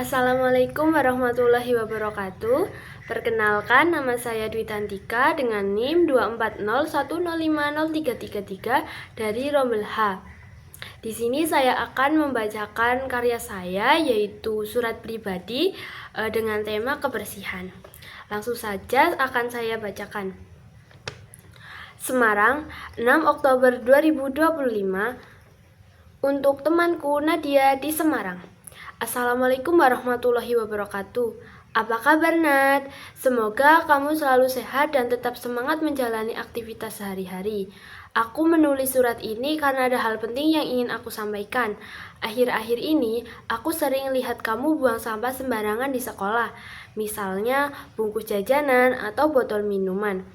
Assalamualaikum warahmatullahi wabarakatuh. Perkenalkan, nama saya Dwi Tantika dengan NIM 24010503333 dari Rombel H. Di sini saya akan membacakan karya saya, yaitu surat pribadi dengan tema kebersihan. Langsung saja akan saya bacakan. Semarang, 6 Oktober 2025. Untuk temanku Nadia di Semarang. Assalamualaikum warahmatullahi wabarakatuh. Apa kabar, Nat? Semoga kamu selalu sehat dan tetap semangat menjalani aktivitas sehari-hari. Aku menulis surat ini karena ada hal penting yang ingin aku sampaikan. Akhir-akhir ini, aku sering lihat kamu buang sampah sembarangan di sekolah. Misalnya, bungkus jajanan atau botol minuman.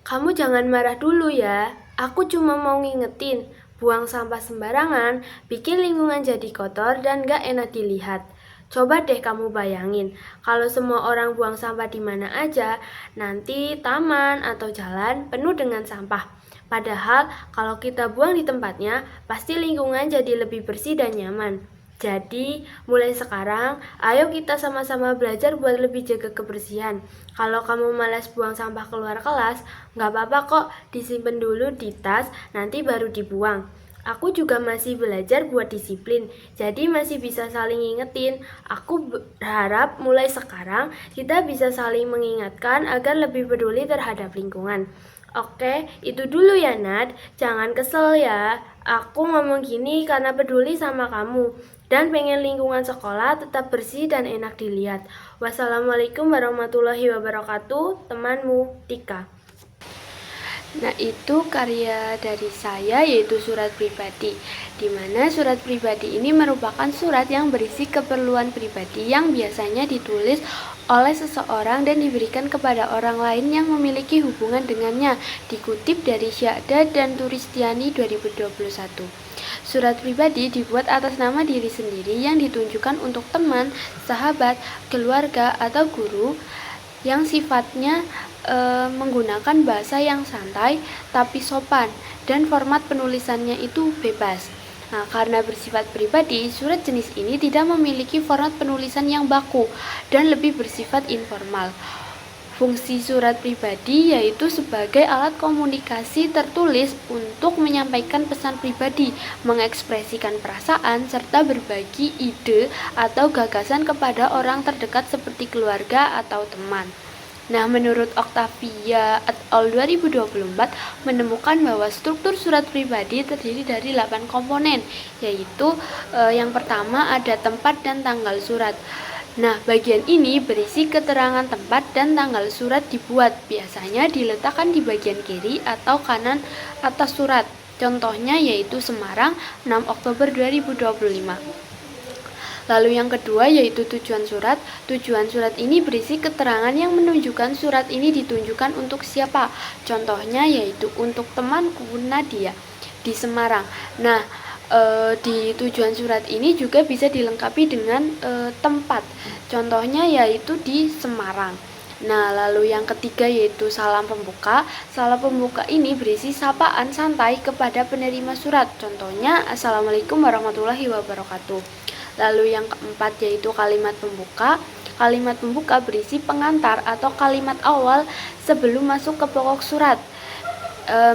Kamu jangan marah dulu ya. Aku cuma mau ngingetin. Buang sampah sembarangan bikin lingkungan jadi kotor dan gak enak dilihat. Coba deh kamu bayangin, kalau semua orang buang sampah di mana aja, nanti taman atau jalan penuh dengan sampah. Padahal kalau kita buang di tempatnya, pasti lingkungan jadi lebih bersih dan nyaman. Jadi, mulai sekarang, ayo kita sama-sama belajar buat lebih jaga kebersihan. Kalau kamu malas buang sampah keluar kelas, nggak apa-apa kok, disimpan dulu di tas, nanti baru dibuang. Aku juga masih belajar buat disiplin, jadi masih bisa saling ngingetin. Aku berharap mulai sekarang kita bisa saling mengingatkan agar lebih peduli terhadap lingkungan. Oke, itu dulu ya Nat, jangan kesel ya. Aku ngomong gini karena peduli sama kamu dan pengen lingkungan sekolah tetap bersih dan enak dilihat. Wassalamualaikum warahmatullahi wabarakatuh, temanmu Tika. Nah, itu karya dari saya, yaitu surat pribadi, di mana surat pribadi ini merupakan surat yang berisi keperluan pribadi yang biasanya ditulis oleh seseorang dan diberikan kepada orang lain yang memiliki hubungan dengannya, dikutip dari Syahda dan Turistiani 2021. Surat pribadi dibuat atas nama diri sendiri yang ditunjukkan untuk teman, sahabat, keluarga, atau guru yang sifatnya menggunakan bahasa yang santai tapi sopan dan format penulisannya itu bebas. Nah, karena bersifat pribadi, surat jenis ini tidak memiliki format penulisan yang baku dan lebih bersifat informal. Fungsi surat pribadi yaitu sebagai alat komunikasi tertulis untuk menyampaikan pesan pribadi, mengekspresikan perasaan, serta berbagi ide atau gagasan kepada orang terdekat seperti keluarga atau teman. Nah, menurut Octavia et al. 2024 menemukan bahwa struktur surat pribadi terdiri dari 8 komponen, yaitu yang pertama ada tempat dan tanggal surat. Nah, bagian ini berisi keterangan tempat dan tanggal surat dibuat, biasanya diletakkan di bagian kiri atau kanan atas surat. Contohnya yaitu Semarang, 6 Oktober 2025. Lalu yang kedua yaitu tujuan surat. Tujuan surat ini berisi keterangan yang menunjukkan surat ini ditunjukkan untuk siapa. Contohnya yaitu untuk temanku Nadia di Semarang. Nah, di tujuan surat ini juga bisa dilengkapi dengan tempat. Contohnya yaitu di Semarang. Nah, lalu yang ketiga yaitu salam pembuka. Salam pembuka ini berisi sapaan santai kepada penerima surat. Contohnya, Assalamualaikum warahmatullahi wabarakatuh. Lalu yang keempat yaitu kalimat pembuka. Kalimat pembuka berisi pengantar atau kalimat awal sebelum masuk ke pokok surat.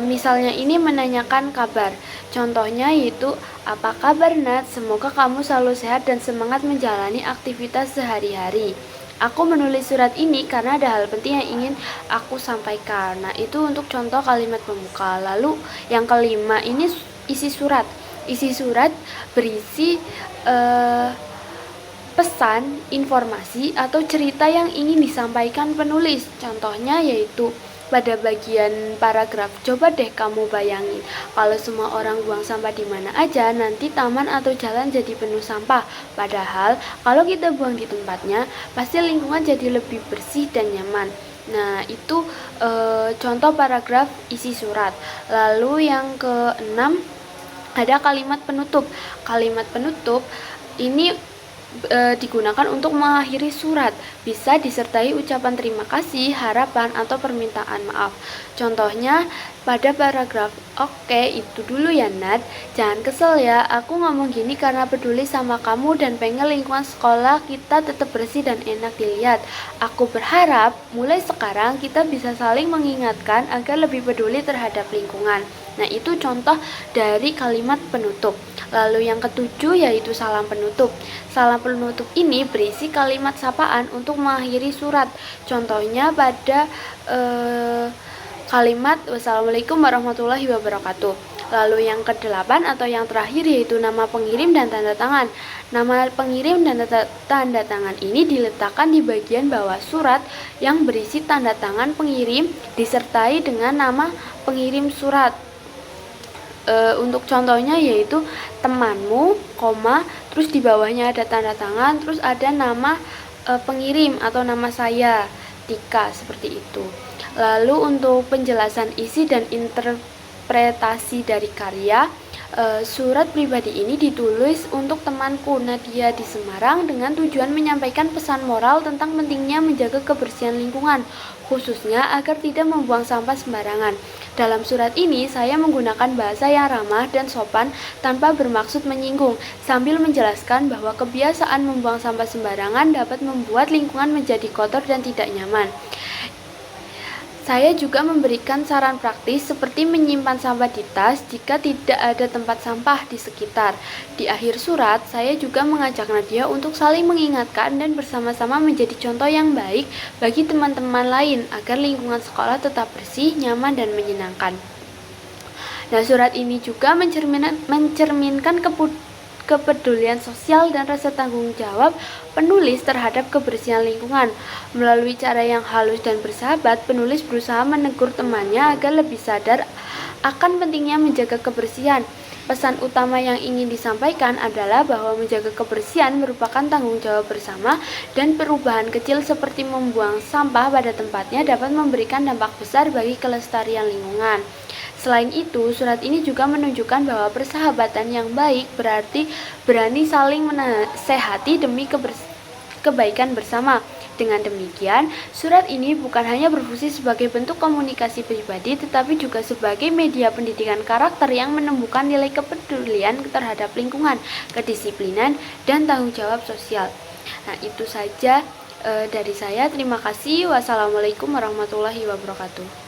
Misalnya ini menanyakan kabar. Contohnya yaitu, apa kabar Nat? Semoga kamu selalu sehat dan semangat menjalani aktivitas sehari-hari. Aku menulis surat ini karena ada hal penting yang ingin aku sampaikan. Nah, itu untuk contoh kalimat pembuka. Lalu yang kelima ini isi surat. Isi surat berisi pesan, informasi, atau cerita yang ingin disampaikan penulis. Contohnya yaitu pada bagian paragraf, coba deh kamu bayangin kalau semua orang buang sampah di mana aja, nanti taman atau jalan jadi penuh sampah. Padahal kalau kita buang di tempatnya, pasti lingkungan jadi lebih bersih dan nyaman. Nah, itu contoh paragraf isi surat. Lalu yang keenam ada kalimat penutup. Kalimat penutup ini digunakan untuk mengakhiri surat. Bisa disertai ucapan terima kasih, harapan, atau permintaan maaf. Contohnya pada paragraf. Oke, itu dulu ya Nat. Jangan kesel ya, aku ngomong gini karena peduli sama kamu dan pengen lingkungan sekolah kita tetap bersih dan enak dilihat. Aku berharap mulai sekarang kita bisa saling mengingatkan agar lebih peduli terhadap lingkungan. Nah, itu contoh dari kalimat penutup. Lalu yang ketujuh yaitu salam penutup. Salam penutup ini berisi kalimat sapaan untuk mengakhiri surat. Contohnya pada kalimat wassalamualaikum warahmatullahi wabarakatuh. Lalu yang kedelapan atau yang terakhir yaitu nama pengirim dan tanda tangan. Nama pengirim dan tanda tangan ini diletakkan di bagian bawah surat yang berisi tanda tangan pengirim disertai dengan nama pengirim surat. Untuk contohnya yaitu temanmu, terus di bawahnya ada tanda tangan, terus ada nama pengirim atau nama saya, Tika, seperti itu. Lalu untuk penjelasan isi dan interpretasi dari karya, surat pribadi ini ditulis untuk temanku Nadia di Semarang dengan tujuan menyampaikan pesan moral tentang pentingnya menjaga kebersihan lingkungan, khususnya agar tidak membuang sampah sembarangan. Dalam surat ini, saya menggunakan bahasa yang ramah dan sopan tanpa bermaksud menyinggung, sambil menjelaskan bahwa kebiasaan membuang sampah sembarangan dapat membuat lingkungan menjadi kotor dan tidak nyaman. Saya juga memberikan saran praktis seperti menyimpan sampah di tas jika tidak ada tempat sampah di sekitar. Di akhir surat, saya juga mengajak Nadia untuk saling mengingatkan dan bersama-sama menjadi contoh yang baik bagi teman-teman lain agar lingkungan sekolah tetap bersih, nyaman, dan menyenangkan. Nah, surat ini juga mencerminkan kepedulian sosial dan rasa tanggung jawab penulis terhadap kebersihan lingkungan. Melalui cara yang halus dan bersahabat, penulis berusaha menegur temannya agar lebih sadar akan pentingnya menjaga kebersihan. Pesan utama yang ingin disampaikan adalah bahwa menjaga kebersihan merupakan tanggung jawab bersama dan perubahan kecil seperti membuang sampah pada tempatnya dapat memberikan dampak besar bagi kelestarian lingkungan. Selain itu, surat ini juga menunjukkan bahwa persahabatan yang baik berarti berani saling menasehati demi kebaikan bersama. Dengan demikian, surat ini bukan hanya berfungsi sebagai bentuk komunikasi pribadi, tetapi juga sebagai media pendidikan karakter yang menumbuhkan nilai kepedulian terhadap lingkungan, kedisiplinan, dan tanggung jawab sosial. Nah, itu saja dari saya. Terima kasih. Wassalamualaikum warahmatullahi wabarakatuh.